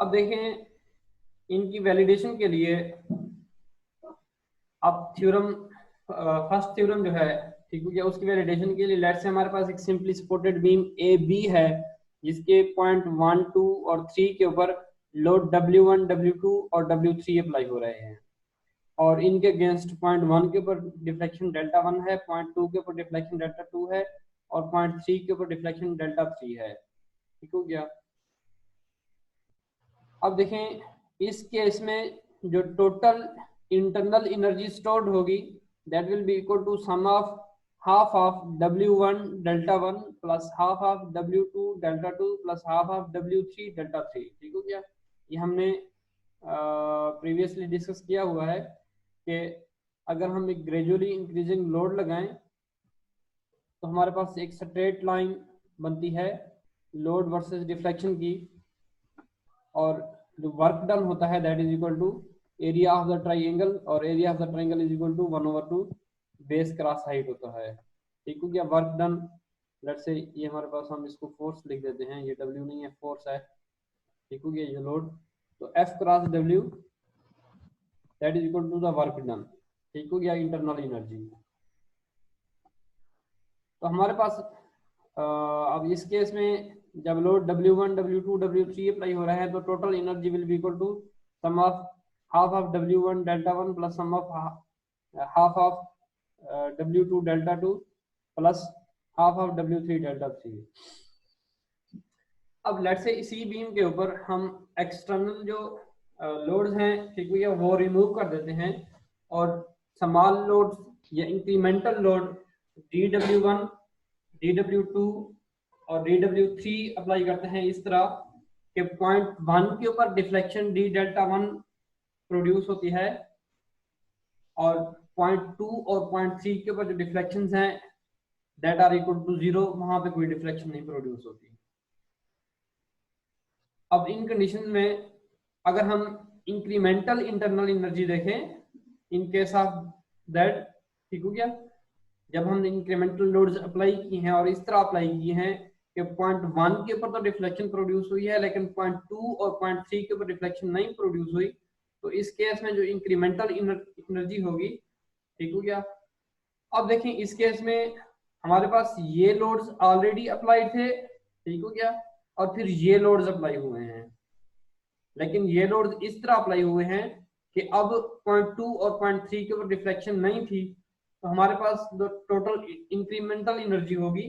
अब देखें इनकी वैलिडेशन के लिए अब थ्योरम, फर्स्ट थ्योरम जो है, ठीक है, उसकी वैलिडेशन के लिए लेट्स से हमारे पास एक simply supported beam A B है जिसके पॉइंट 1, 2 और 3 के ऊपर लोड W1, W2 और W3 अप्लाई हो रहे हैं, और इनके अगेंस्ट पॉइंट 1 के ऊपर डिफ्लेक्शन डेल्टा 1 है, पॉइंट 2 के ऊपर डिफ्लेक्शन डेल्टा 2 है, और पॉइंट 3 के ऊपर डिफ्लेक्शन डेल्टा 3 है। ठीक हो गया। अब देखें इस केस में जो टोटल इंटरनल एनर्जी स्टोर्ड होगी that will be equal to sum of half of W1 delta 1 plus half of W2 delta 2 plus half of W3 delta 3। ठीक हो गया। ये हमने प्रीवियसली डिस्कस किया हुआ है कि अगर हम एक ग्रेजुअली इंक्रीजिंग लोड लगाएं तो हमारे पास एक स्ट्रेट लाइन बनती है लोड वर्सेस डिफ्लेक्शन की, और जो वर्क डन होता है that is equal to area of the triangle, और area of the triangle is equal to 1/2 base cross height होता है। ठीक हो गया। वर्क डन, लेट्स से ये हमारे पास, हम इसको फोर्स लिख देते हैं, ये W नहीं है, फोर्स है। ठीक हो गया। ये लोड, तो F cross W that is equal to the work done. ठीक हो गया, इंटरनल एनर्जी। तो हमारे पास अब इस केस में जब load W1, W2, W3 apply हो रहा है तो total energy will be equal to sum of half of W1 delta 1 plus sum of half of W2 delta 2 plus half of W3 delta 3। अब लेट्स से इसी beam के ऊपर हम external जो लोड्स हैं, ठीक है, वो रिमूव कर देते हैं और स्मॉल लोड्स या इंक्रीमेंटल लोड DW1, DW2 और DW3 अप्लाई करते हैं इस तरह कि पॉइंट 1 के ऊपर डिफ्लेक्शन D डेल्टा 1 प्रोड्यूस होती है, और पॉइंट 2 और पॉइंट 3 के ऊपर जो डिफ्लेक्शंस हैं दैट आर इक्वल टू 0, वहां पे कोई डिफ्लेक्शन नहीं प्रोड्यूस होती। अब इन कंडीशन में अगर हम इंक्रीमेंटल इंटरनल एनर्जी देखें इन केस ऑफ दैट, ठीक हो गया, जब हम इंक्रीमेंटल लोड्स अप्लाई की हैं और इस तरह अप्लाई किए हैं कि पॉइंट 1 के ऊपर तो डिफ्लेक्शन प्रोड्यूस हुई है लेकिन पॉइंट 2 और पॉइंट 3 के ऊपर डिफ्लेक्शन नहीं प्रोड्यूस हुई, तो इस केस में जो इंक्रीमेंटल एनर्जी होगी, ठीक हो गया। अब देखें इस केस में हमारे पास ये लोड्स ऑलरेडी अप्लाई थे, ठीक हो गया, और फिर ये लोड्स अप्लाई हुए हैं, लेकिन ये लोड्स इस तरह अप्लाई हुए हैं कि अब पॉइंट 2 और पॉइंट 3 के ऊपर डिफ्लेक्शन नहीं थी, तो हमारे पास जो टोटल इंक्रीमेंटल एनर्जी होगी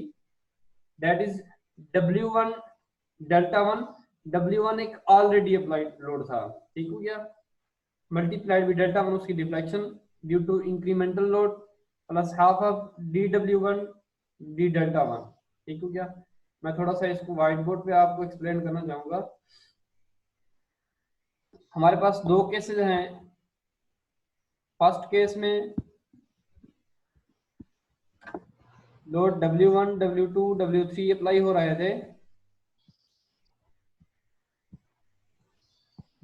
that is W1 delta 1, W1 एक ऑलरेडी अप्लाइड लोड था, ठीक हो गया, मल्टीप्लाइड विद डेल्टा 1 उसकी deflection due to incremental load plus half of DW1 D delta 1। ठीक हो गया। मैं थोड़ा सा इसको व्हाइट बोर्ड पे आपको एक्सप्लेन करना चाहूंगा। हमारे पास दो केसेस हैं। फर्स्ट केस में load W1, W2, W3 apply हो रहे थे,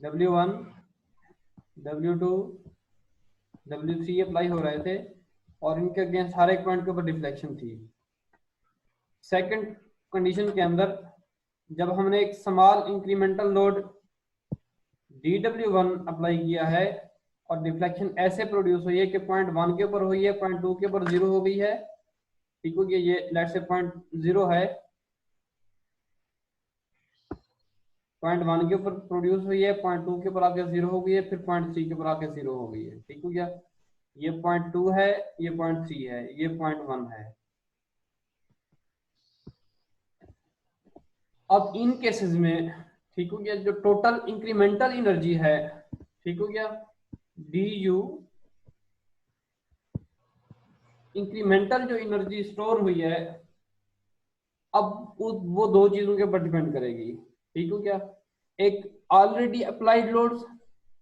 W1, W2, W3 अप्लाई हो रहे थे और इनके अगेंस्ट हर एक पॉइंट के ऊपर डिफ्लेक्शन थी। सेकंड कंडीशन के अंदर जब हमने एक small incremental load DW1 apply किया है और डिफ्लेक्शन ऐसे प्रोड्यूस हुई है कि पॉइंट 1 के ऊपर हुई है, पॉइंट 2 के ऊपर 0 हो गई है, ठीक हो गया, ये लेट्स से पॉइंट 0 है, पॉइंट 1 के ऊपर प्रोड्यूस हुई है, पॉइंट 2 के ऊपर आके 0 हो गई है, फिर पॉइंट 3 के ऊपर आके 0 हो गई है, ठीक हो गया। ये पॉइंट 2 है, ये पॉइंट 3 है, ये पॉइंट 1 है। अब इन केसेस में, ठीक हो गया, जो टोटल इंक्रीमेंटल एनर्जी है, ठीक हो गया, DU इंक्रीमेंटल जो एनर्जी स्टोर हुई है, अब वो दो चीजों के ऊपर डिपेंड करेगी, ठीक हो गया, एक already applied load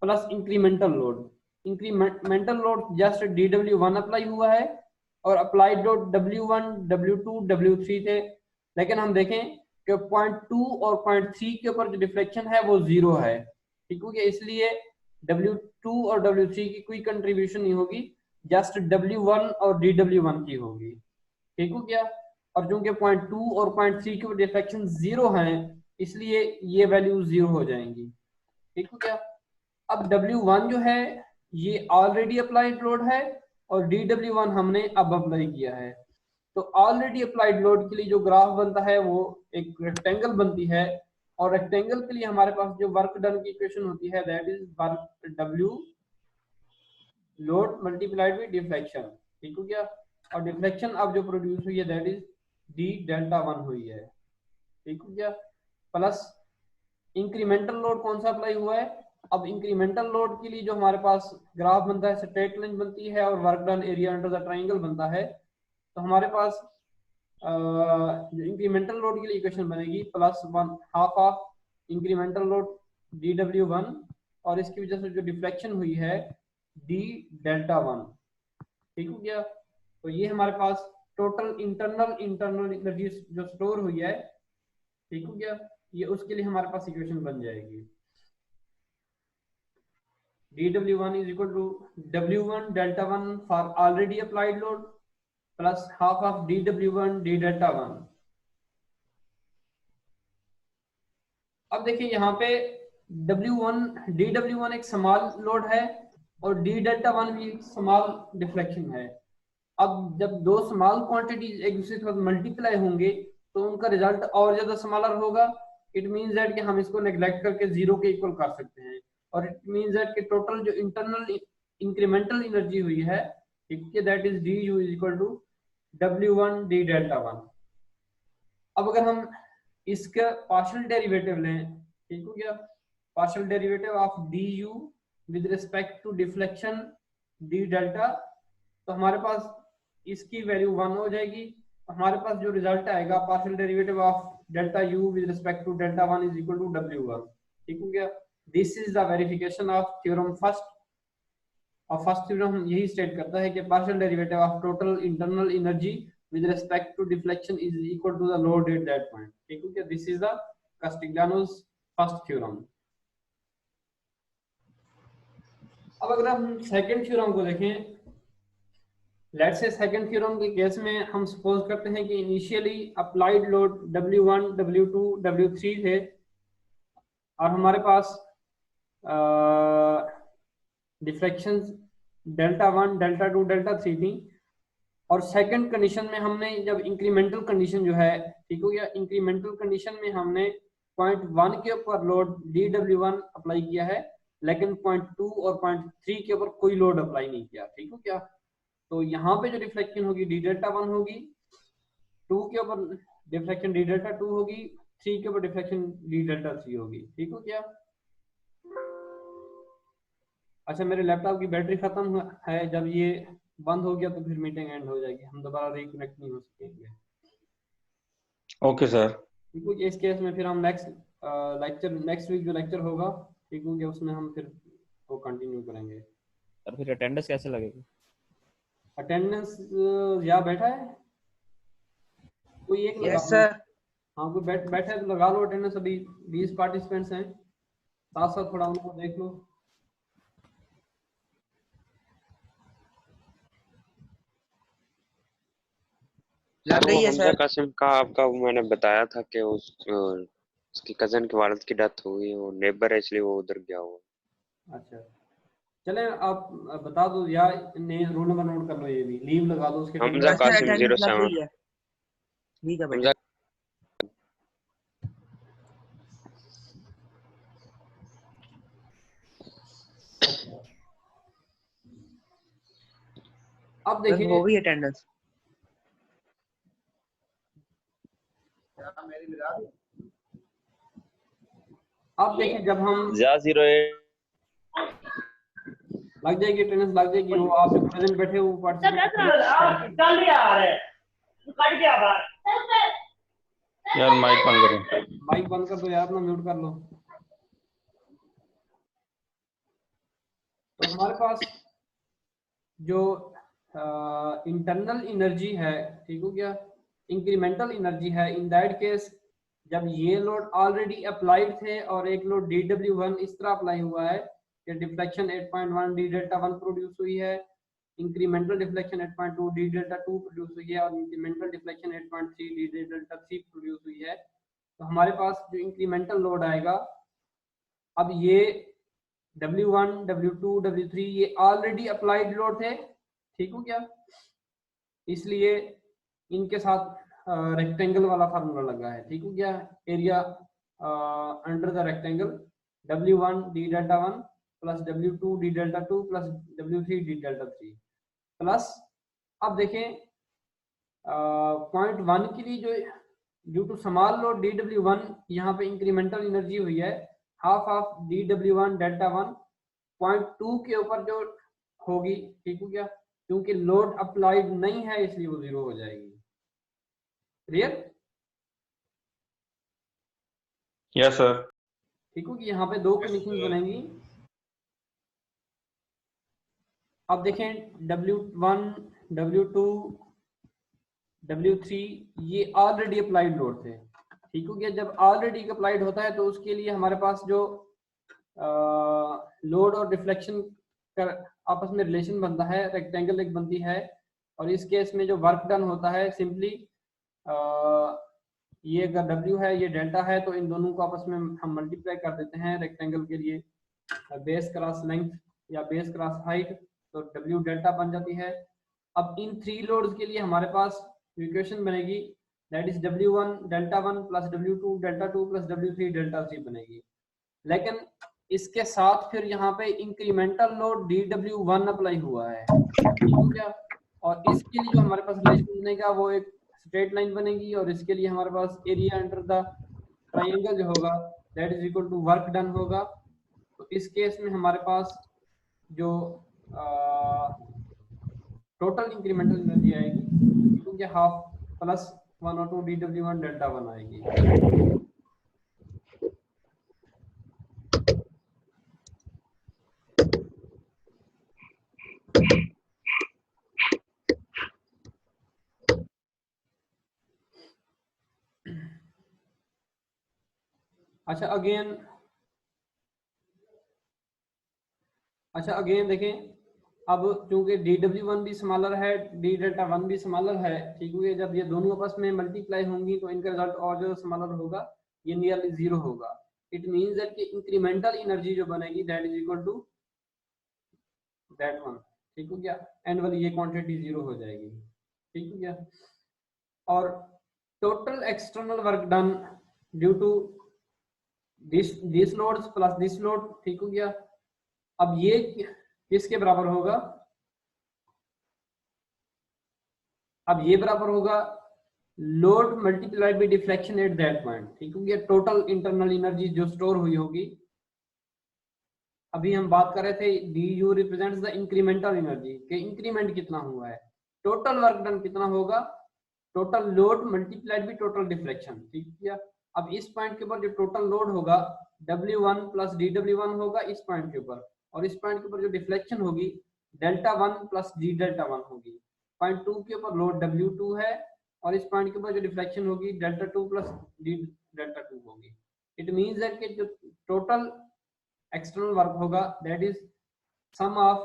plus incremental load. Incremental load just DW1 apply हुआ है और applied load W1, W2, W3 थे, लेकिन हम देखें कि पॉइंट 2 और पॉइंट 3 के ऊपर जो डिफ्लेक्शन है वो 0 है, ठीक हो गया, इसलिए W2 और W3 की कोई कंट्रीब्यूशन नहीं होगी, जस्ट W1 और DW1 की होगी, ठीक हो गया। और चूंकि पॉइंट 2 और पॉइंट 3 के डिफ्लेक्शन 0 हैं, इसलिए ये वैल्यू 0 हो जाएंगी। ठीक हो गया। अब W1 जो है ये ऑलरेडी अप्लाइड लोड है और DW1 हमने अब अप्लाई किया है। तो ऑलरेडी अप्लाइड लोड के लिए जो ग्राफ बनता है वो एक रेक्टेंगल बनती है, और रेक्टेंगल के लिए हमारे पास जो वर्क डन की इक्वेशन होती है that is work W load multiplied with deflection. ठीक हो गया। और डिफ्लेक्शन अब जो प्रोड्यूस हुई है दैट इज D डेल्टा 1 हुई है। ठीक हो गया। प्लस इंक्रीमेंटल लोड कौन सा अप्लाई हुआ है। अब इंक्रीमेंटल लोड के लिए जो हमारे पास ग्राफ बनता है स्ट्रेट लाइन बनती है और work done area under the triangle बनता है। तो हमारे पास जो इंक्रीमेंटल लोड के लिए इक्वेशन बनेगी +1 half of incremental load DW1 और इसकी वजह से जो डिफ्लेक्शन हुई है D डेल्टा 1। ठीक हो गया। तो ये हमारे पास टोटल इंटरनल एनर्जी जो स्टोर हुई है, ठीक हो गया, ये उसके लिए हमारे पास इक्वेशन बन जाएगी dW1 is equal to W1 delta 1 for already applied load plus half of dW1 d delta 1। अब देखिए यहाँ पे W1 dW1 एक स्मॉल लोड है और d डेल्टा 1 भी एक स्मॉल डिफ्लेक्शन है। अब जब दो स्मॉल क्वांटिटीज एक दूसरे के साथ मल्टीप्लाई होंगे तो उनका रिजल्ट और ज्यादा स्मॉलर होगा। इट मींस दैट कि हम इसको नेग्लेक्ट करके जीरो के इक्वल कर सकते हैं, और इट मींस दैट कि टोटल जो इंटरनल इंक्रीमेंटल एनर्जी हुई है, ठीक है, that is du is equal to W1 d delta 1। अब अगर हम इसका पार्शियल डेरिवेटिव लें, ठीक हो गया, partial derivative of du with respect to deflection d delta, तो हमारे पास इसकी वैल्यू 1 हो जाएगी। हमारे पास जो रिजल्ट आएगा partial derivative of delta u with respect to delta 1 is equal to W1। ठीक हो गया। This is the verification of theorem first. और फर्स्ट थ्योरम यही स्टेट करता है कि partial derivative of total internal energy with respect to deflection is equal to the load at that point. ठीक हो गया। This is the Castigliano's first theorem. अब अगर हम सेकंड थ्योरम को देखें, लेट्स से सेकंड थ्योरम के केस में हम सपोज करते हैं कि initially applied load W1 W2 W3 थे और हमारे पास डिफ्लेक्शन डेल्टा 1 डेल्टा 2 डेल्टा 3 थी। और सेकंड कंडीशन में हमने जब इंक्रीमेंटल कंडीशन जो है, ठीक हो गया, इंक्रीमेंटल कंडीशन में हमने 0.1 के ऊपर लोड DW1 अप्लाई किया है, लेकिन 0.2 और 0.3 के ऊपर कोई लोड अप्लाई नहीं किया। ठीक हो गया। तो यहाँ पे जो डिफ्लेक्शन होगी D डेल्टा 1 होगी, 2 के ऊपर डिफ्लेक्शन D डेल्टा 2 होगी, 3 के ऊपर डिफ्लेक्शन D डेल्टा 3 होगी। ठीक हो गया। अच्छा, मेरे लैपटॉप की बैटरी खत्म है, जब ये बंद हो गया तो फिर मीटिंग एंड हो जाएगी, हम दोबारा रिकनेक्ट नहीं हो सकेंगे। Okay sir. ठीक है। इस केस में फिर हम नेक्स्ट वीक जो लेक्चर होगा, ठीक हो गया, उसमें हम फिर वो कंटिन्यू करेंगे। और फिर अटेंडेंस कैसे लगेगी? अटेंडेंस या बैठा है कोई एक लगा यस सर। हाँ, कोई बैठा है तो लगा लो अटेंडेंस। अभी 20 पार्टिसिपेंट्स हैं, साथ साथ थोड़ा उनको देख लो। लग रही है हमजा सर। कासिम का आपका मैंने बताया था कि उसकी कजन के वालिद की डेथ हो गई, वो नेबर है इसलिए वो उधर गया हुआ। अच्छा, चले आप बता दो या रोल नंबर नोट कर लो, ये भी लीव लगा दो उसके हमजा सर कासिम अटेंडेंस लग 07। गई है। ठीक है बेटा। अब देखिए हो गई अटेंडेंस। अब देखिए जब हम 08 लग जाएगी अटेंडेंस, लग जाएगी, वो आप जो प्रेजेंट बैठे हो यार माइक बंद करो। माइक बंद कर दो यार, अपना म्यूट कर लो। तो हमारे पास जो इंटरनल एनर्जी है, ठीक हो गया, इंक्रीमेंटल एनर्जी है, इन दैट केस जब ये लोड ऑलरेडी अप्लाइड थे और एक लोड DW1 इस तरह अप्लाई हुआ है कि डिफ्लेक्शन 8.1 D डेल्टा 1 प्रोड्यूस हुई है, incremental deflection 8.2 D delta 2 produce हुई है और incremental deflection 8.3 D delta 3 produce हुई है। तो हमारे पास जो इंक्रीमेंटल लोड आएगा अब ये W1, W2, W3 ये ऑलरेडी अप्लाइड लोड थे, ठीक हो गया, इसलिए इनके साथ रेक्टेंगल वाला फार्मूला लगा है, ठीक हो गया। Area under the rectangle W1 d delta 1 plus W2 d delta 2 plus W3 d delta 3 plus, अब देखें पॉइंट 1 के लिए जो due to small load DW1 यहाँ पे इंक्रीमेंटल एनर्जी हुई है half of DW1 delta 1, point 2 के ऊपर जो होगी, ठीक हो गया, क्योंकि लोड अप्लाइड नहीं है इसलिए वो 0 हो जाएगी। क्लियर? Yes sir. ठीक होगी, यहाँ पे दो कंडीशन बनेंगी। अब देखें W1, W2, W3 ये ऑलरेडी अप्लाइड लोड थे, ठीक हो गया। जब ऑलरेडी अप्लाइड होता है तो उसके लिए हमारे पास जो लोड और रिफ्लेक्शन का आपस में रिलेशन बनता है, रेक्टेंगल एक बनती है, और इस केस में जो वर्क डन होता है सिंपली ये अगर W है ये डेल्टा है तो इन दोनों को आपस में हम मल्टीप्लाई कर देते हैं रेक्टेंगल के लिए, बेस क्रॉस लेंथ या बेस क्रॉस हाइट, तो W डेल्टा बन जाती है। अब इन 3 लोड्स के लिए हमारे पास इक्वेशन बनेगी that is W1 delta 1 plus W2 delta 2 plus W3 delta 3 बनेगी। लेकिन इसके साथ फिर यहाँ पे इंक्रीमेंटल लोड DW1 अप्लाई हुआ है, ठीक हो गया, और इसके लिए जो हमारे पास रिलेशन बनेगा वो एक स्ट्रेट लाइन बनेगी, और इसके लिए हमारे पास एरिया अंडर द ट्राइंगल जो होगा that is equal to work done होगा। तो इस केस में हमारे पास जो टोटल इंक्रीमेंटल एनर्जी आएगी क्योंकि हाफ प्लस 1 और 2 DW1 डेल्टा 1 आएगी। अच्छा अगेन देखें, अब चूंकि DW1 भी स्मॉलर है, D डेल्टा 1 भी स्मॉलर है, ठीक है, जब ये दोनों आपस में मल्टीप्लाई होंगी तो इनका रिजल्ट और जो स्मॉलर होगा ये नियरली 0 होगा। इट मींस दैट कि इंक्रीमेंटल एनर्जी जो बनेगी that is equal to that one, ठीक हो गया, एंड वाली ये क्वांटिटी 0 हो जाएगी, ठीक हो गया। और total external work done due to this loads plus this load, ठीक हो गया। अब ये किसके बराबर होगा? अब ये बराबर होगा load multiplied by deflection at that point, ठीक हो गया, टोटल इंटरनल एनर्जी जो स्टोर हुई होगी। अभी हम बात कर रहे थे DU represents the incremental energy के इंक्रीमेंट कितना हुआ है, टोटल वर्क डन कितना होगा, total load multiplied by total deflection, ठीक है। अब इस पॉइंट के ऊपर जो टोटल लोड होगा W1 प्लस DW1 होगा इस पॉइंट के ऊपर, और इस पॉइंट के ऊपर जो डिफ्लेक्शन होगी डेल्टा 1 प्लस D डेल्टा 1 होगी। पॉइंट 2 के ऊपर लोड W2 है, और इस पॉइंट के ऊपर जो डिफ्लेक्शन होगी डेल्टा 2 प्लस D डेल्टा 2 होगी। इट मींस दैट कि जो टोटल एक्सटर्नल वर्क होगा that is sum of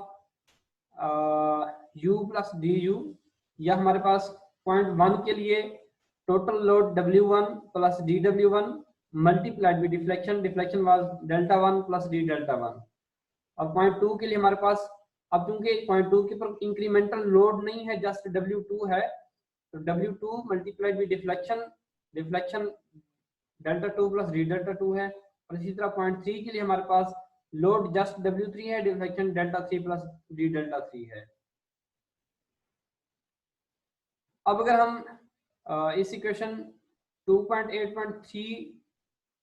U plus DU, या हमारे पास पॉइंट 1 के लिए total load W1 plus DW1 multiplied by deflection, deflection was delta 1 plus D delta 1। अब पॉइंट 2 के लिए हमारे पास, अब क्योंकि पॉइंट 2 के ऊपर इंक्रीमेंटल लोड नहीं है, जस्ट W2 है, तो W2 multiplied by deflection, deflection delta 2 plus D delta 2 है। और इसी तरह पॉइंट 3 के लिए हमारे पास लोड जस्ट W3 है, deflection delta 3 plus D delta 3 है। अब अगर हम इस इक्वेशन 2.8.3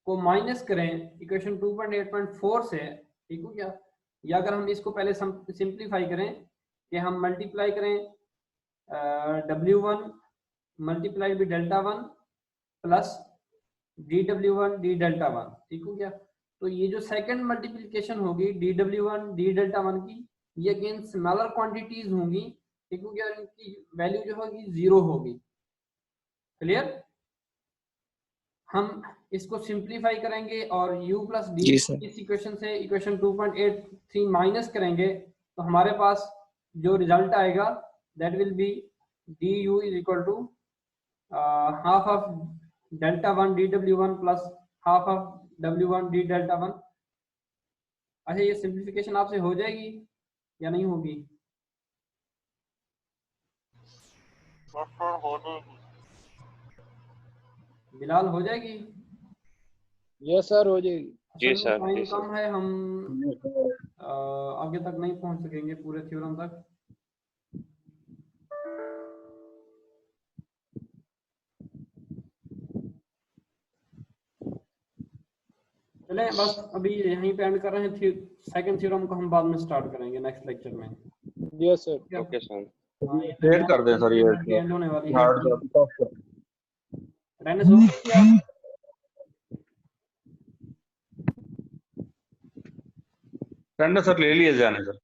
को माइनस करें इक्वेशन 2.8.4 से, ठीक हो गया, या अगर हम इसको पहले सिंप्लीफाई करें कि हम मल्टीप्लाई करें W1 multiply by delta 1 plus DW1 D delta 1, ठीक हो गया, तो ये जो सेकंड मल्टीप्लिकेशन होगी DW1 D डेल्टा 1 की, ये अगेन स्मॉलर क्वांटिटीज होंगी, ठीक हो गया, इनकी वैल्यू जो होगी 0 होगी। क्लियर? हम इसको सिंप्लीफाई करेंगे और U प्लस D इस इक्वेशन से इक्वेशन 2.83 माइनस करेंगे तो हमारे पास जो रिजल्ट आएगा that will be DU is equal to half of delta 1 DW1 plus half of W1 D delta 1, अच्छा ये सिंप्लीफिकेशन आपसे हो जाएगी या नहीं होगी? बिलाल हो जाएगी? यस सर हो जाएगी। जी असल में सर, टाइम जी सर। कम है, हम आगे तक नहीं पहुंच सकेंगे पूरे थ्योरम तक। चलें बस अभी यहीं पे एंड कर रहे हैं। सेकंड थ्योरम को हम बाद में स्टार्ट करेंगे नेक्स्ट लेक्चर में। Yes sir. Okay sir. हाँ, ये डेट कर दें सर ये एंड होने वाली है। Hard copy. अटेंडेंस हो गई क्या? अटेंडेंस सर ले लिए जाने सर।